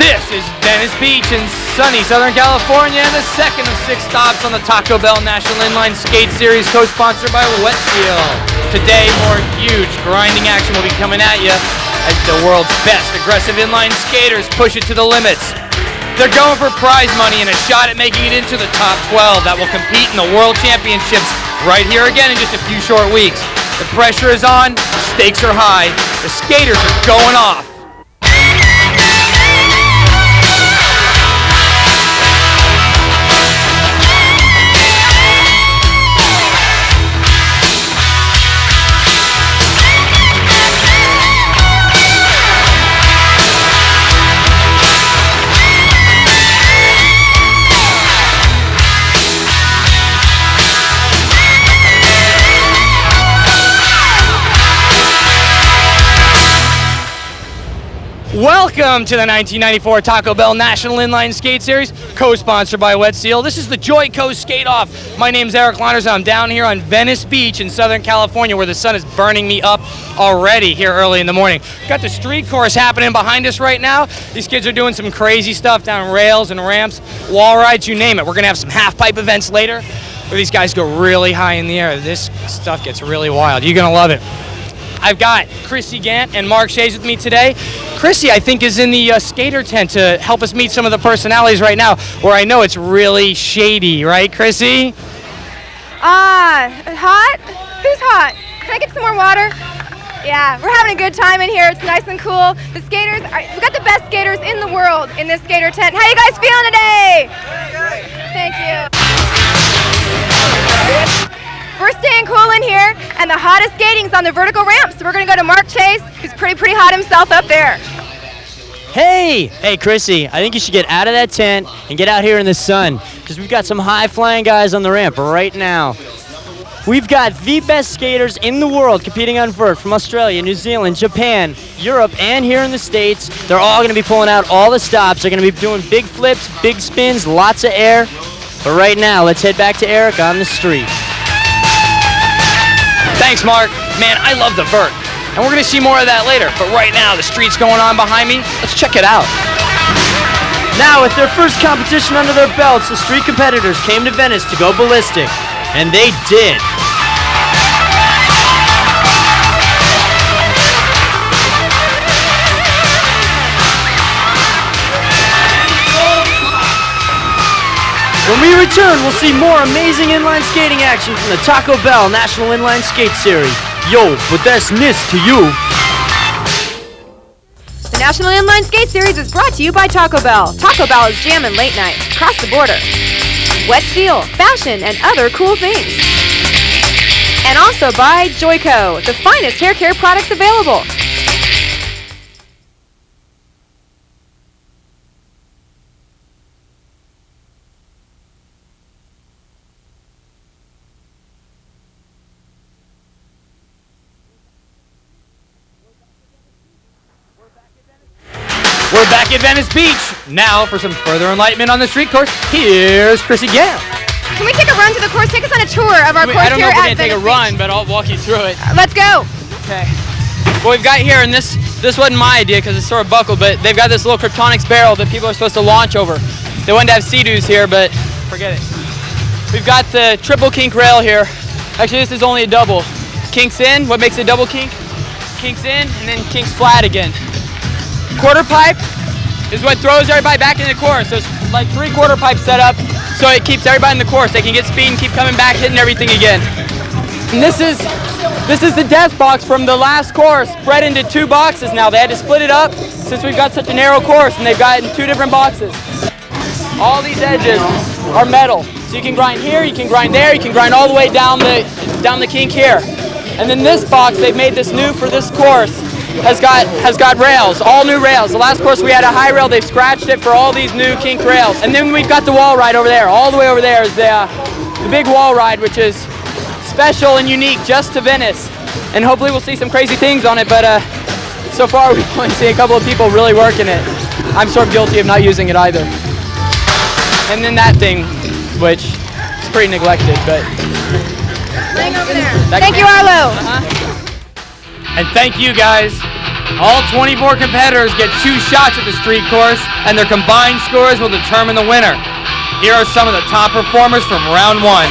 This is Venice Beach in sunny Southern California, and the second of 6 stops on the Taco Bell National Inline Skate Series, co-sponsored by Wet Seal. Today, more huge grinding action will be coming at you as the world's best aggressive inline skaters push it to the limits. They're going for prize money and a shot at making it into the top 12 that will compete in the World Championships right here again in just a few short weeks. The pressure is on, the stakes are high, the skaters are going off. Welcome to the 1994 Taco Bell National Inline Skate Series, co-sponsored by Wet Seal. This is the Joy Coast Skate Off. My name's Eric Launders. I'm down here on Venice Beach in Southern California, where the sun is burning me up already here early in the morning. Got the street course happening behind us right now. These kids are doing some crazy stuff down rails and ramps, wall rides, you name it. We're gonna have some half-pipe events later where these guys go really high in the air. This stuff gets really wild. You're gonna love it. I've got Chrissy Gant and Mark Shays with me today. Chrissy, I think, is in the skater tent to help us meet some of the personalities right now, where I know it's really shady, right, Chrissy? Hot? Who's hot? Can I get some more water? Yeah, we're having a good time in here. It's nice and cool. The skaters, we've got the best skaters in the world in this skater tent. How you guys feeling today? Thank you. We're staying cool in here, and the hottest skating's on the vertical ramp, so we're gonna go to Mark Chase, who's pretty hot himself up there. Hey, Chrissy, I think you should get out of that tent and get out here in the sun, because we've got some high-flying guys on the ramp right now. We've got the best skaters in the world competing on vert from Australia, New Zealand, Japan, Europe, and here in the States. They're all gonna be pulling out all the stops. They're gonna be doing big flips, big spins, lots of air. But right now, let's head back to Eric on the street. Thanks, Mark. Man, I love the vert. And we're going to see more of that later. But right now, the street's going on behind me. Let's check it out. Now, with their first competition under their belts, the street competitors came to Venice to go ballistic. And they did. When we return, we'll see more amazing inline skating action from the Taco Bell National Inline Skate Series. Yo, but that's NISS to you. The National Inline Skate Series is brought to you by Taco Bell. Taco Bell is jamming late night, across the border. Wet Seal, fashion, and other cool things. And also by Joyco, the finest hair care products available. We're back at Venice Beach. Now, for some further enlightenment on the street course, here's Chrissy Gant. Can we take a run to the course? Take us on a tour of our course here at Venice Beach. I don't know if we're going to take a run, but I'll walk you through it. Let's go. Okay. What we've got here, and this wasn't my idea because it's sort of buckled, but they've got this little Kryptonics barrel that people are supposed to launch over. They wanted to have Sea-Doos here, but forget it. We've got the triple kink rail here. Actually, this is only a double. Kinks in, what makes a double kink? Kinks in, and then kinks flat again. Quarter pipe is what throws everybody back in the course. So it's like 3 quarter pipes set up, so it keeps everybody in the course. They can get speed and keep coming back, hitting everything again. And this is the death box from the last course, spread into 2 boxes now. They had to split it up since we've got such a narrow course, and they've got it in 2 different boxes. All these edges are metal, so you can grind here, you can grind there, you can grind all the way down the kink here. And then this box, they've made this new for this course, has got rails, all new rails. The last course we had a high rail, they've scratched it for all these new kink rails. And then we've got the wall ride over there. All the way over there is the big wall ride, which is special and unique just to Venice. And hopefully we'll see some crazy things on it, but so far we've only seen a couple of people really working it. I'm sort of guilty of not using it either. And then that thing, which is pretty neglected, but... Laying over there. Thank you, Arlo. And thank you guys All 24 competitors get 2 shots at the street course, and their combined scores will determine the winner. Here are some of the top performers from round 1.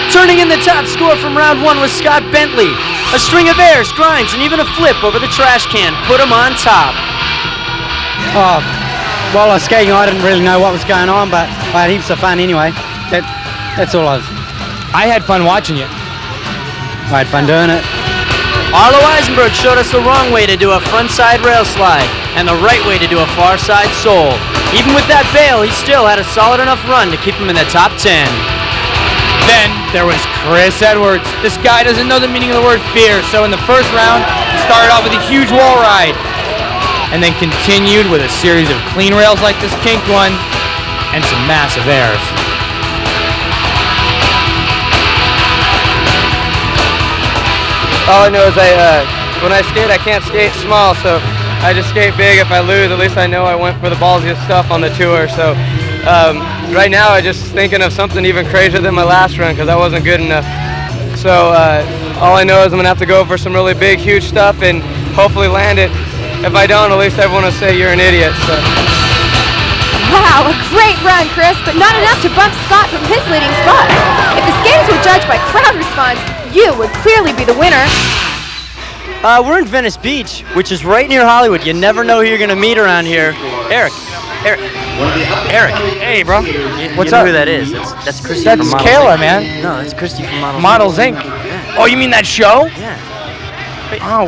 Turning in the top score from round 1 was Scott Bentley. A string of airs, grinds, and even a flip over the trash can put him on top. While I was skating, I didn't really know what was going on, but I had heaps of fun anyway. That's all I had fun watching you. I had fun doing it. Arlo Eisenberg showed us the wrong way to do a frontside rail slide and the right way to do a far side sole. Even with that bail, he still had a solid enough run to keep him in the top 10. Then there was Chris Edwards. This guy doesn't know the meaning of the word fear, so in the first round, he started off with a huge wall ride, and then continued with a series of clean rails like this kinked one, and some massive airs. All I know is when I skate, I can't skate small, so I just skate big. If I lose, at least I know I went for the ballsiest stuff on the tour. So right now, I'm just thinking of something even crazier than my last run because I wasn't good enough. So all I know is I'm gonna have to go for some really big, huge stuff and hopefully land it. If I don't, at least everyone will say you're an idiot. So. Wow, a great run, Chris, but not enough to bump Scott from his leading spot. If the skaters were judged by crowd response, you would clearly be the winner. We're in Venice Beach, which is right near Hollywood. You never know who you're gonna meet around here. Eric. Hey, bro. What's up? Who that is? That's Christy That's from Models Kayla, Inc. man. No, that's Christy from Models Models Inc. Inc. Yeah. Oh, you mean that show? Yeah. Oh,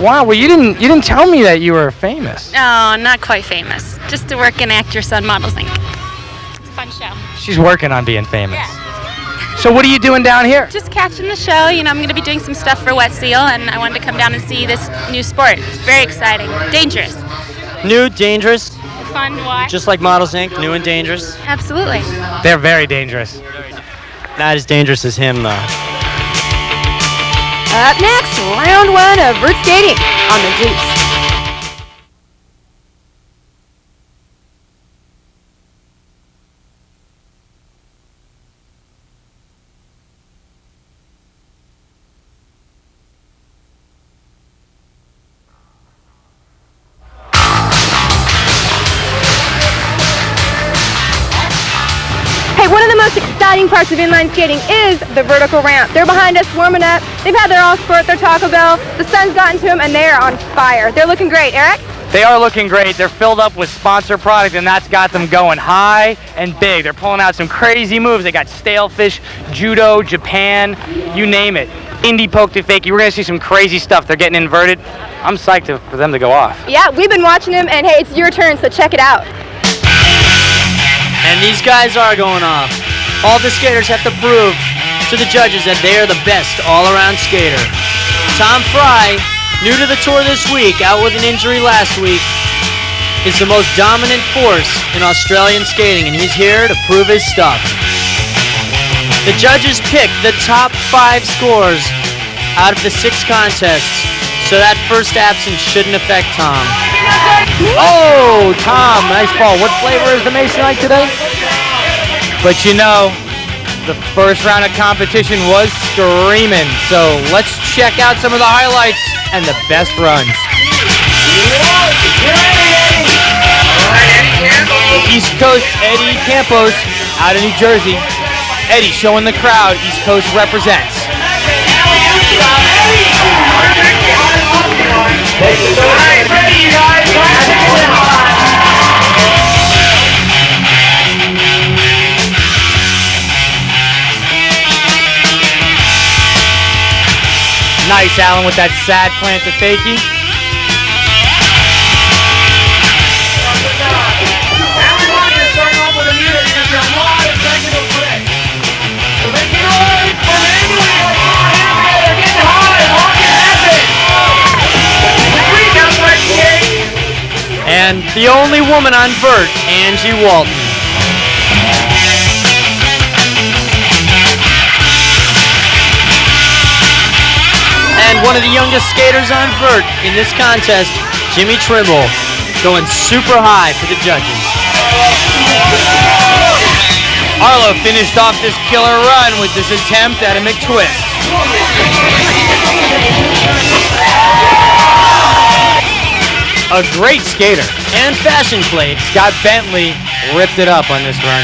wow. Well, you didn't tell me that you were famous. No, not quite famous. Just a working actress on Models Inc. It's a fun show. She's working on being famous. Yeah. So what are you doing down here? Just catching the show. You know, I'm going to be doing some stuff for Wet Seal, and I wanted to come down and see this new sport. It's very exciting. Dangerous. New, dangerous, Fun to watch. just like Models Inc., new and dangerous. Absolutely. They're very dangerous. Not as dangerous as him, though. Up next, round 1 of vert skating on the Deuce. One of the most exciting parts of inline skating is the vertical ramp. They're behind us warming up. They've had their all sport, their Taco Bell. The sun's gotten to them and they are on fire. They're looking great. Eric? They are looking great. They're filled up with sponsor product, and that's got them going high and big. They're pulling out some crazy moves. They got stale fish, judo, Japan, you name it. Indie poke to fakie. We're going to see some crazy stuff. They're getting inverted. I'm psyched for them to go off. Yeah, we've been watching them, and hey, it's your turn, so check it out. And these guys are going off. All the skaters have to prove to the judges that they are the best all-around skater. Tom Fry, new to the tour this week, out with an injury last week, is the most dominant force in Australian skating, and he's here to prove his stuff. The judges picked the top 5 scores out of the 6 contests, so that first absence shouldn't affect Tom. Oh, Tom, nice ball. What flavor is the Mason like today? But you know, the first round of competition was screaming. So let's check out some of the highlights and the best runs. East Coast Eddie Campos out of New Jersey. Eddie showing the crowd East Coast represents. Bryce Allen with that sad plant to fakie. And the only woman on vert, Angie Walton. And one of the youngest skaters on vert in this contest, Jimmy Trimble, going super high for the judges. Arlo finished off this killer run with this attempt at a McTwist. A great skater And fashion plate. Scott Bentley ripped it up on this run.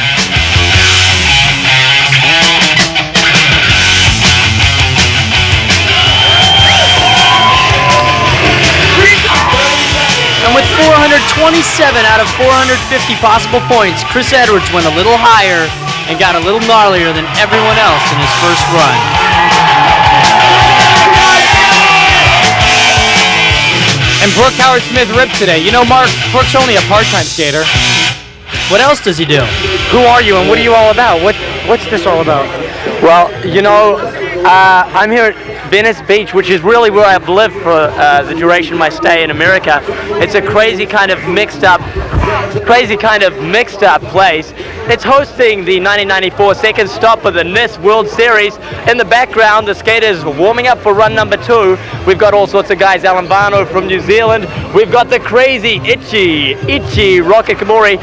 And with 427 out of 450 possible points, Chris Edwards went a little higher and got a little gnarlier than everyone else in his first run. And Brooke Howard-Smith ripped today. You know, Mark, Brooke's only a part-time skater. What else does he do? Who are you and what are you all about? What's this all about? Well, you know, I'm here at Venice Beach, which is really where I've lived for the duration of my stay in America. It's a crazy kind of mixed up place. It's hosting the 1994 second stop of the NISS World Series. In the background, the skaters are warming up for run number 2. We've got all sorts of guys, Alan Barno from New Zealand. We've got the crazy, itchy Rocket Kamori.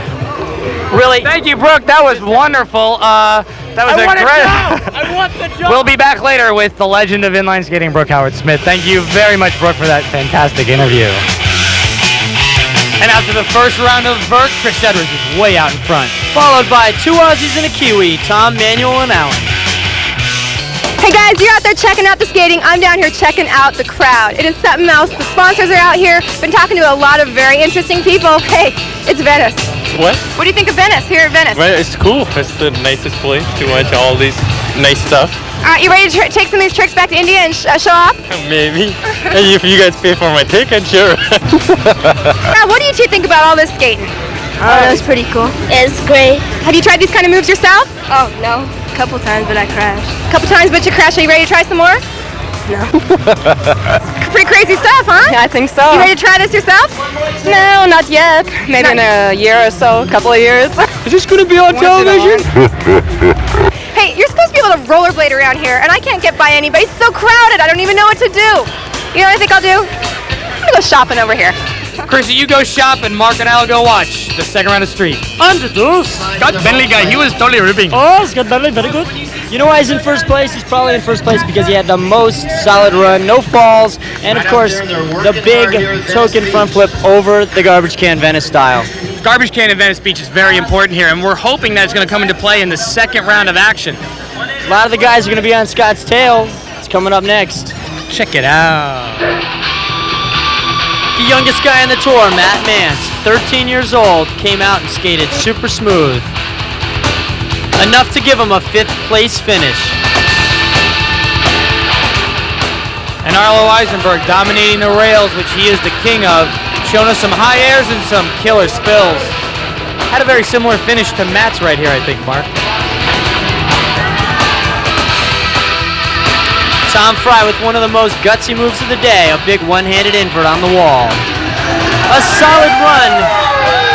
Really? Thank you, Brooke. That was wonderful. That was great. I want the job! We'll be back later with the legend of inline skating, Brooke Howard-Smith. Thank you very much, Brooke, for that fantastic interview. And after the first round of vert, Chris Edwards is way out in front. Followed by two Aussies and a Kiwi, Tom, Manuel, and Alan. Hey guys, you're out there checking out the skating. I'm down here checking out the crowd. It is something else. The sponsors are out here. Been talking to a lot of very interesting people. Hey, it's Venice. What? What do you think of Venice, here at Venice? Well, it's cool. It's the nicest place to watch all these nice stuff. All right, you ready to take some of these tricks back to India and show off? Maybe. And if you guys pay for my ticket, sure. Now, what do you two think about all this skating? Oh, that's pretty cool. It's great. Have you tried these kind of moves yourself? Oh, no. A couple times, but I crashed. A couple times, but you crashed. Are you ready to try some more? No. Pretty crazy stuff, huh? Yeah, I think so. You ready to try this yourself? No, not yet. Maybe in a year or so, a couple of years. Is this going to be on television? Hey, you're supposed to be able to rollerblade around here, and I can't get by anybody. It's so crowded. I don't even know what to do. You know what I think I'll do? I'm going to go shopping over here. Chrissy, you go shop, and Mark and I'll go watch the second round of street. Scott Bentley guy, he was totally ripping. Oh, Scott Bentley, very good. You know why he's in first place? He's probably in first place because he had the most solid run, no falls, and of course, the big token front flip over the garbage can Venice style. Garbage can in Venice Beach is very important here, and we're hoping that it's going to come into play in the second round of action. A lot of the guys are going to be on Scott's tail. It's coming up next. Check it out. The youngest guy on the tour, Matt Mance, 13 years old, came out and skated super smooth. Enough to give him a 5th place finish. And Arlo Eisenberg dominating the rails, which he is the king of, showing us some high airs and some killer spills. Had a very similar finish to Matt's right here, I think, Mark. Tom Fry with one of the most gutsy moves of the day, a big one-handed invert on the wall. A solid run,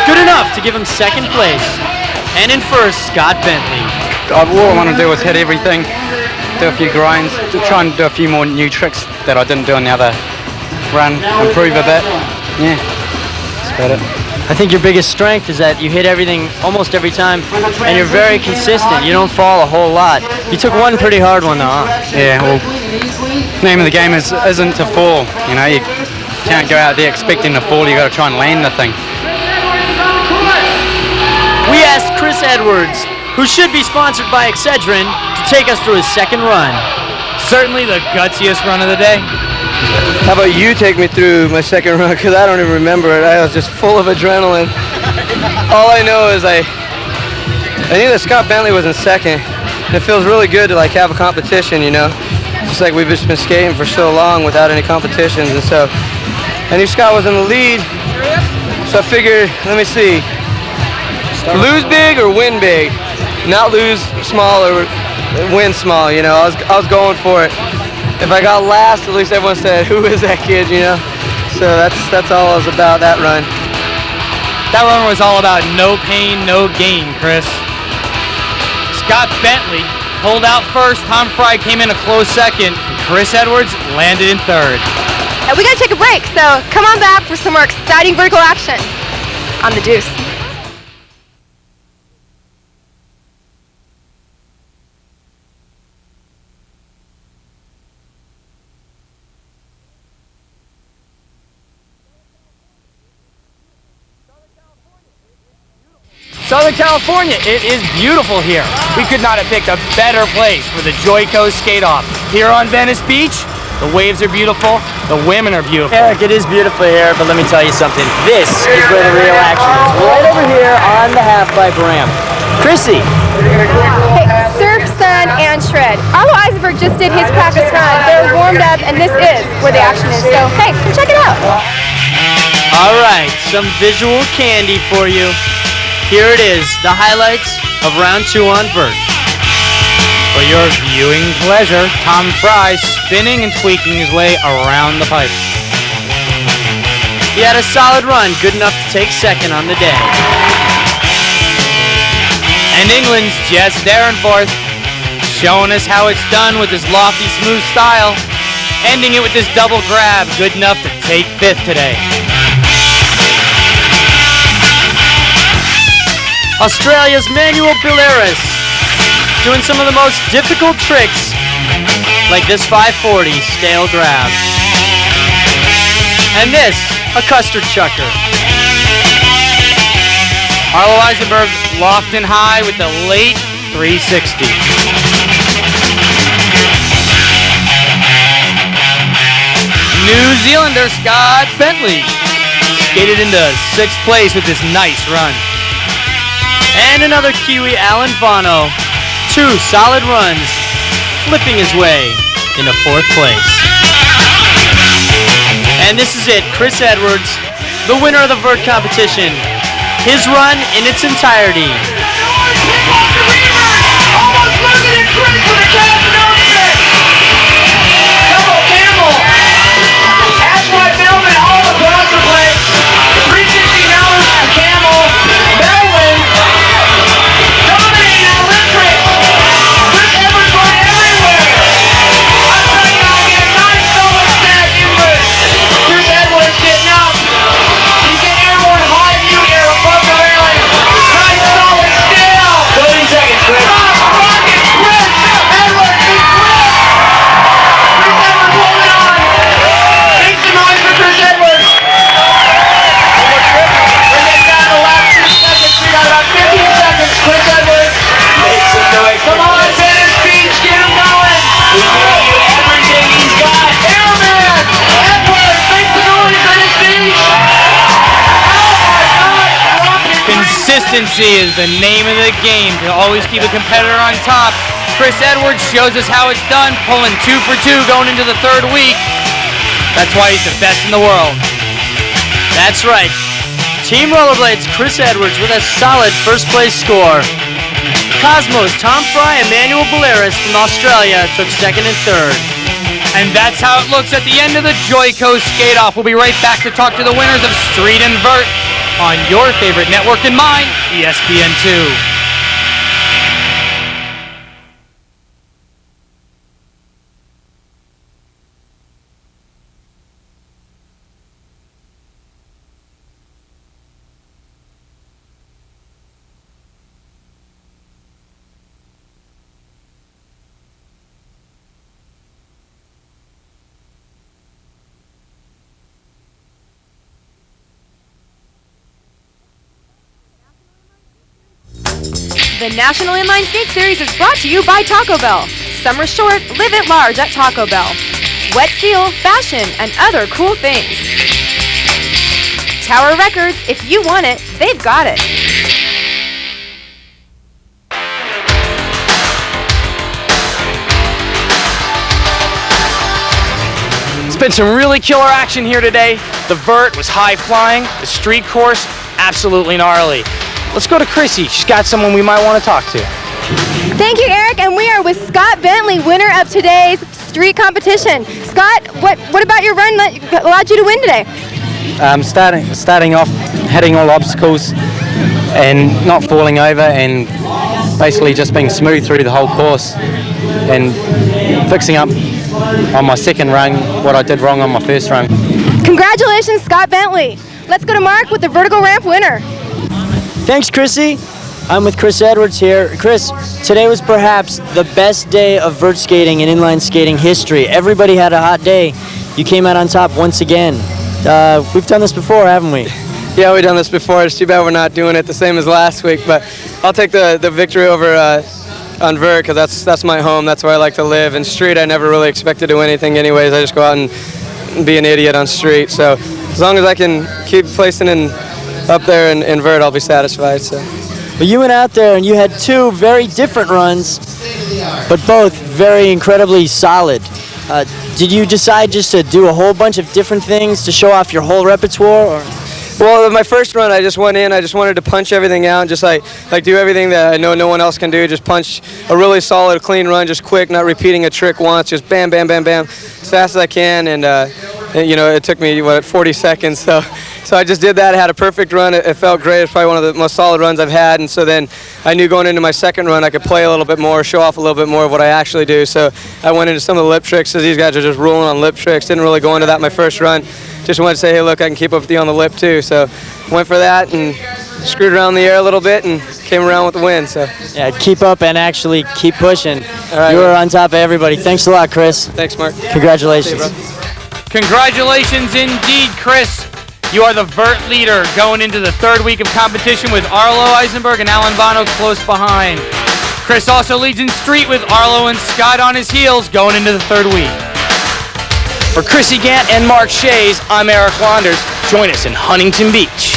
good enough to give him 2nd place. And in first, Scott Bentley. All I want to do is hit everything, do a few grinds, try and do a few more new tricks that I didn't do in the other run, improve a bit. Yeah, that's about it. I think your biggest strength is that you hit everything almost every time, and you're very consistent. You don't fall a whole lot. You took one pretty hard one, though, huh? Yeah, well, name of the game isn't to fall. You know, you can't go out there expecting to fall. You got to try and land the thing. We asked Chris Edwards, who should be sponsored by Excedrin, to take us through his 2nd run. Certainly the gutsiest run of the day. How about you take me through my second run, because I don't even remember it. I was just full of adrenaline. All I know is I knew that Scott Bentley was in 2nd. It feels really good to like have a competition, you know. just like we've just been skating for so long without any competitions, and so I knew Scott was in the lead, so I figured, let me see, lose big or win big, not lose small or win small. You know, I was going for it. If I got last, at least everyone said, "Who is that kid?" You know, so that's all it was about, that run. That run was all about no pain, no gain, Chris. Scott Bentley pulled out first. Tom Fry came in a close second. And Chris Edwards landed in third. And we gotta take a break, so come on back for some more exciting vertical action on the Deuce. Southern California, it is beautiful here. We could not have picked a better place for the Joy Coast Skate-Off. Here on Venice Beach, the waves are beautiful, the women are beautiful. Eric, it is beautiful here, but let me tell you something. This is where the real action is. Right over here on the half-pipe ramp. Chrissy. Hey, Surf, Sun, and Shred. Arlo Eisenberg just did his practice run. They're warmed up, and this is where the action is. So, hey, come check it out. All right, some visual candy for you. Here it is, the highlights of round 2 on vert. For your viewing pleasure, Tom Fry spinning and tweaking his way around the pipe. He had a solid run, good enough to take second on the day. And England's Jess Darenforth, showing us how it's done with his lofty, smooth style, ending it with this double grab, good enough to take 5th today. Australia's Manuel Bilaris, doing some of the most difficult tricks, like this 540 stale grab. And this, a custard chucker. Arlo Eisenberg loft and high with the late 360. New Zealander Scott Bentley skated into 6th place with this nice run. And another Kiwi, Alan Bono. 2 solid runs, flipping his way into 4th place. And this is it, Chris Edwards, the winner of the vert competition. His run in its entirety. Consistency is the name of the game to always keep a competitor on top. Chris Edwards shows us how it's done, pulling 2 for 2 going into the 3rd week. That's why he's the best in the world. That's right. Team Rollerblades, Chris Edwards with a solid 1st place score. Cosmos, Tom Fry, and Manuel Bilaris from Australia took 2nd and 3rd. And that's how it looks at the end of the Joy Coast Skate-Off. We'll be right back to talk to the winners of Street and Vert on your favorite network and mine, ESPN2. The National Inline Skate Series is brought to you by Taco Bell. Summer short, live it large at Taco Bell. Wet Seal, fashion, and other cool things. Tower Records, if you want it, they've got it. been some really killer action here today. The vert was high flying. The street course, absolutely gnarly. Let's go to Chrissy. She's got someone we might want to talk to. Thank you, Eric, and we are with Scott Bentley, winner of today's street competition. Scott, what about your run that allowed you to win today? Starting off, hitting all obstacles and not falling over, and basically just being smooth through the whole course and fixing up on my second run what I did wrong on my first run. Congratulations, Scott Bentley. Let's go to Mark with the vertical ramp winner. Thanks, Chrissy. I'm with Chris Edwards here. Chris, today was perhaps the best day of vert skating and inline skating history. Everybody had a hot day. You came out on top once again. We've done this before, haven't we? Yeah, we've done this before. It's too bad we're not doing it the same as last week, but I'll take the victory over on vert, because that's my home. That's where I like to live. And street, I never really expect to do anything anyways. I just go out and be an idiot on street. So as long as I can keep placing up there in vert, I'll be satisfied. So. But you went out there and you had two very different runs, but both very incredibly solid. Did you decide just to do a whole bunch of different things to show off your whole repertoire? Or? Well, my first run, I just went in. I just wanted to punch everything out, and just like do everything that I know no one else can do. Just punch a really solid, clean run, just quick, not repeating a trick once. Just bam, bam, bam, bam, as fast as I can. And it took me 40 seconds. So I just did that. I had a perfect run. It felt great. It's probably one of the most solid runs I've had. And so then I knew going into my second run I could play a little bit more, show off a little bit more of what I actually do. So I went into some of the lip tricks, because these guys are just rolling on lip tricks. Didn't really go into that my first run. Just wanted to say, hey, look, I can keep up with you on the lip too. So went for that and screwed around the air a little bit and came around with the win. So yeah, keep up and actually keep pushing. All right, you were on top of everybody. Thanks a lot, Chris. Thanks, Mark. Congratulations. Congratulations indeed, Chris. You are the vert leader going into the third week of competition with Arlo Eisenberg and Alan Bono close behind. Chris also leads in street with Arlo and Scott on his heels going into the third week. For Chrissy Gant and Mark Shays, I'm Eric Launders. Join us in Huntington Beach.